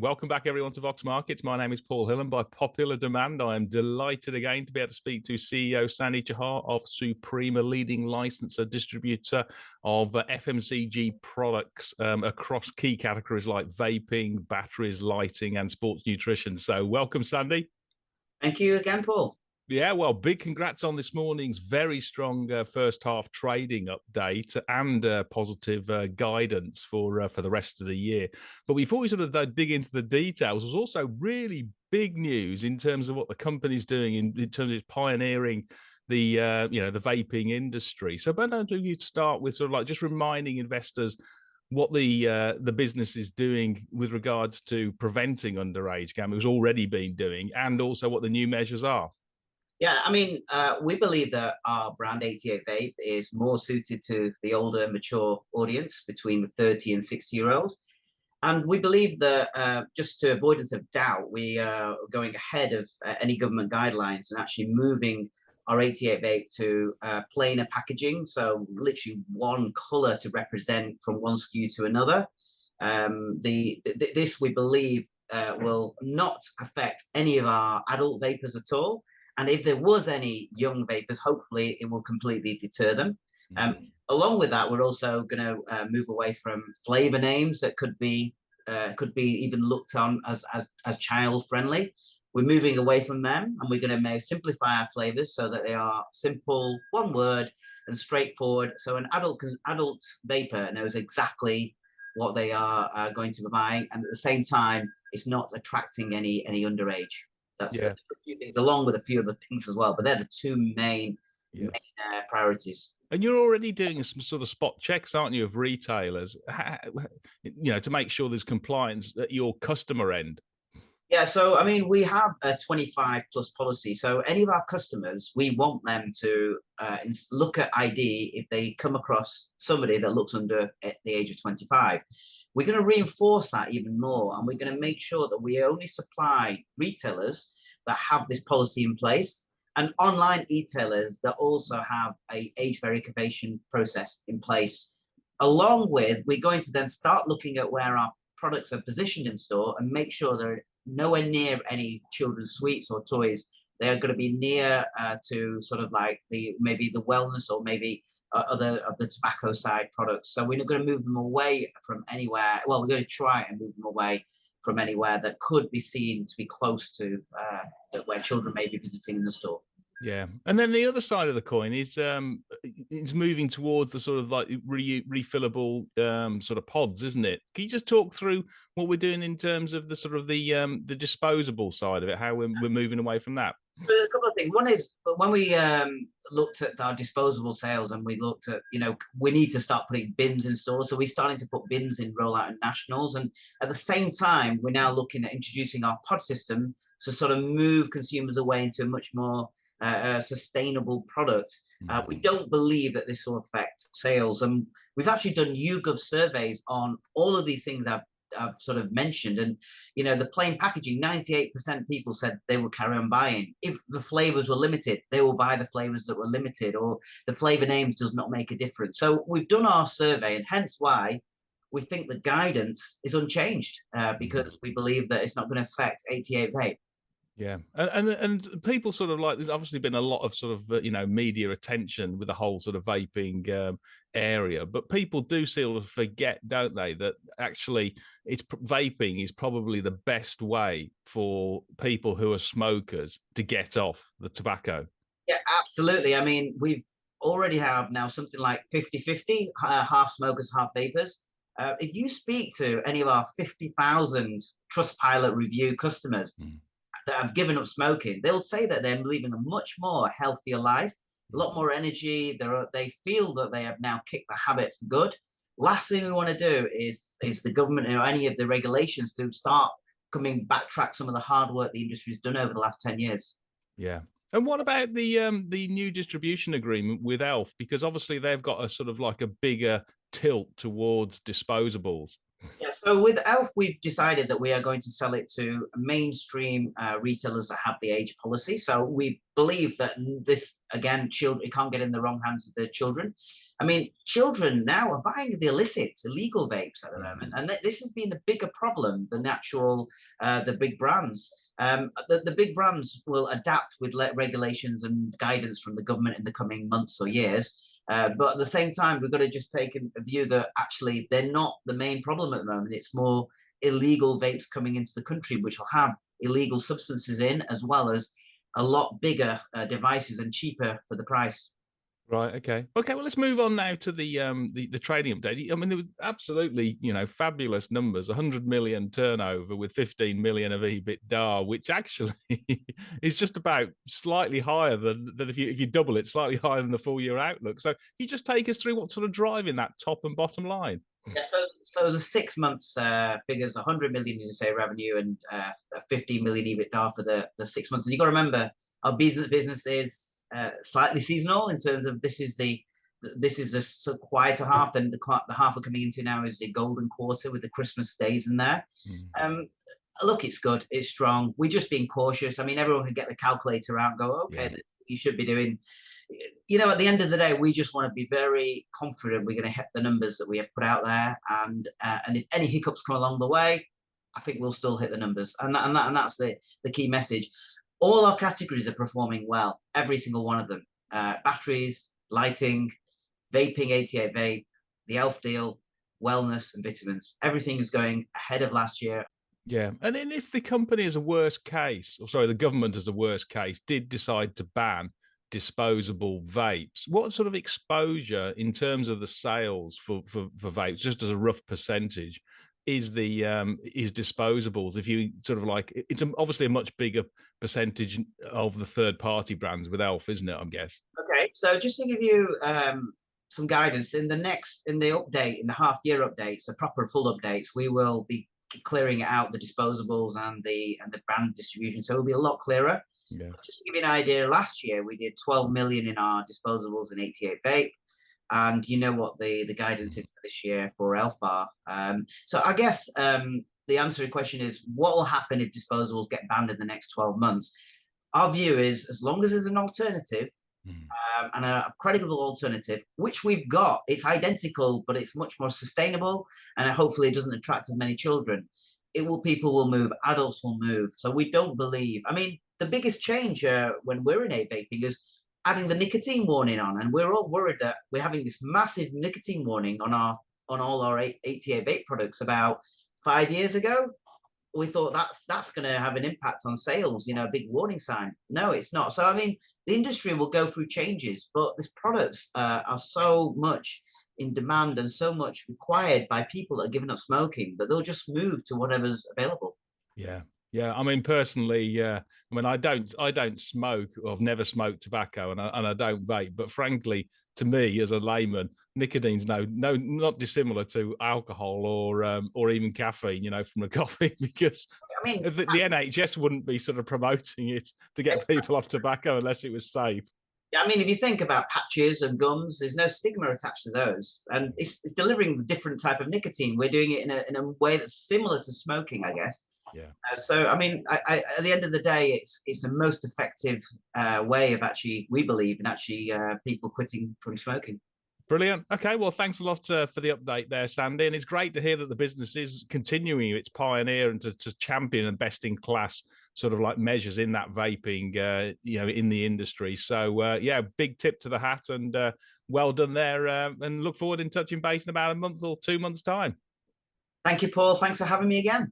Welcome back, everyone, to Vox Markets. My name is Paul Hill, and by popular demand, I am delighted again to be able to speak to CEO Sandy Chadha of Supreme, a leading licensor distributor of FMCG products across key categories like vaping, batteries, lighting, and sports nutrition. So welcome, Sandy. Thank you again, Paul. Yeah, well, big congrats on this morning's very strong first half trading update and positive guidance for the rest of the year. But before we sort of dig into the details, there's also really big news in terms of what the company's doing in terms of pioneering the the vaping industry. So, but I don't know if you'd start with sort of like just reminding investors what the business is doing with regards to preventing underage gambling, was already been doing, and also what the new measures are. Yeah, we believe that our brand 88 Vape is more suited to the older, mature audience between the 30 and 60-year-olds. And we believe that just to avoidance of doubt, we are going ahead of any government guidelines and actually moving our 88 Vape to plainer packaging. So literally one color to represent from one SKU to another. This, we believe, will not affect any of our adult vapors at all. And if there was any young vapors, hopefully it will completely deter them. Along with that, we're also going to move away from flavor names that could be even looked on as child friendly. We're moving away from them, and we're going to simplify our flavors so that they are simple, one word, and straightforward. So an adult vapor knows exactly what they are going to be buying, and at the same time, it's not attracting any underage. That's a few things, along with a few other things as well. But they're the two main priorities. And you're already doing some sort of spot checks, aren't you, of retailers, to make sure there's compliance at your customer end? Yeah, so we have a 25 plus policy. So any of our customers, we want them to look at ID if they come across somebody that looks under the age of 25. We're going to reinforce that even more, and we're going to make sure that we only supply retailers that have this policy in place, and online retailers that also have a age verification process in place. Along with, we're going to then start looking at where our products are positioned in store and make sure they're nowhere near any children's sweets or toys. They are going to be near to sort of like maybe the wellness or maybe other of the tobacco side products. So we're not going to move them away from anywhere. Well, we're going to try and move them away from anywhere that could be seen to be close to where children may be visiting in the store. Yeah, and then the other side of the coin is moving towards the sort of like refillable sort of pods, isn't it? Can you just talk through what we're doing in terms of the sort of the disposable side of it, how we're moving away from that? A couple of things. One is when we looked at our disposable sales, and we looked at, we need to start putting bins in stores. So we're starting to put bins in rollout and nationals. And at the same time, we're now looking at introducing our pod system to sort of move consumers away into a much more sustainable product. We don't believe that this will affect sales. And we've actually done YouGov surveys on all of these things I've sort of mentioned, and the plain packaging, 98% people said they will carry on buying. If the flavors were limited, they will buy the flavors that were limited, or the flavor names does not make a difference. So we've done our survey, and hence why we think the guidance is unchanged, because we believe that it's not going to affect 88 Vape. Yeah, and people sort of like, there's obviously been a lot of sort of media attention with the whole sort of vaping area, but people do sort of forget, don't they, that actually vaping is probably the best way for people who are smokers to get off the tobacco. Yeah, absolutely. We've already have now something like 50-50, half smokers, half vapors. If you speak to any of our 50,000 Trustpilot review customers that have given up smoking, they'll say that they're living a much more healthier life, a lot more energy. They feel that they have now kicked the habit for good. Last thing we want to do is the government or any of the regulations to start backtrack some of the hard work the industry's done over the last 10 years. Yeah. And what about the new distribution agreement with Elf? Because obviously they've got a sort of like a bigger tilt towards disposables. Yeah, so with Elf, we've decided that we are going to sell it to mainstream retailers that have the age policy. So we believe that this, again, children, it can't get in the wrong hands of the children. I mean, children now are buying the illicit, illegal vapes at the moment, and this has been the bigger problem than the actual the big brands. The big brands will adapt with regulations and guidance from the government in the coming months or years. But at the same time, we've got to just take a view that actually they're not the main problem at the moment. It's more illegal vapes coming into the country, which will have illegal substances in, as well as a lot bigger devices and cheaper for the price. Right. Okay. Okay. Well, let's move on now to the trading update. I mean, there was absolutely, fabulous numbers. 100 million turnover with 15 million of EBITDA, which actually is just about slightly higher than if you double it, slightly higher than the full year outlook. So, can you just take us through what sort of driving that top and bottom line? Yeah, so the 6 months figures 100 million, as you say, revenue and 15 million EBITDA for the 6 months. And you got to remember, our business is slightly seasonal in terms of this is the quieter half, and the half we're coming into now is the golden quarter with the Christmas days in there. Um, Look, it's good, it's strong. We're just being cautious. I mean, everyone can get the calculator out and go, okay, Yeah. you should be doing. At the end of the day, we just want to be very confident we're going to hit the numbers that we have put out there, and if any hiccups come along the way, I think we'll still hit the numbers, and that's the key message. All our categories are performing well, every single one of them. Batteries, lighting, vaping, 88 vape, the Elf deal, wellness, and vitamins. Everything is going ahead of last year. Yeah. And then if the company as a worst case, or sorry, the government as a worst case, did decide to ban disposable vapes, what sort of exposure in terms of the sales for vapes, just as a rough percentage, is the is disposables? If you sort of like, it's obviously a much bigger percentage of the third party brands with Elf, isn't it? I'm guessing. Okay, so just to give you some guidance in the update, in the half year updates, the proper full updates, we will be clearing out the disposables and the brand distribution, so it'll be a lot clearer. Yeah. Just to give you an idea, last year we did 12 million in our disposables and 88 vape, and you know what the guidance is for this year for Elf Bar. So I guess the answer to the question is, what will happen if disposables get banned in the next 12 months? Our view is, as long as there's an alternative, and a credible alternative, which we've got. It's identical, but it's much more sustainable, and hopefully it doesn't attract as many children. People will move, adults will move. So we don't believe. I mean, the biggest change when we're in vaping is adding the nicotine warning on, and we're all worried that we're having this massive nicotine warning on all our 88 vape products. About 5 years ago, we thought that's going to have an impact on sales, a big warning sign. No, it's not. So I mean, the industry will go through changes, but these products are so much in demand and so much required by people that are giving up smoking that they'll just move to whatever's available. Yeah. Yeah. I mean, personally, I mean, I don't smoke, or I've never smoked tobacco, and I don't vape. But frankly, to me, as a layman, nicotine's no, not dissimilar to alcohol or even caffeine, from a coffee, because I mean, the NHS wouldn't be sort of promoting it to get people off tobacco unless it was safe. I mean, if you think about patches and gums, there's no stigma attached to those, and it's delivering the different type of nicotine. We're doing it in a way that's similar to smoking, I guess. Yeah. So, I mean, at the end of the day, it's the most effective way of actually, we believe, in actually people quitting from smoking. Brilliant. Okay, well, thanks a lot for the update there, Sandy. And it's great to hear that the business is continuing its pioneer and to champion and best in class sort of like measures in that vaping, in the industry. So, yeah, big tip to the hat, and well done there. And look forward in touching base in about a month or 2 months' time. Thank you, Paul. Thanks for having me again.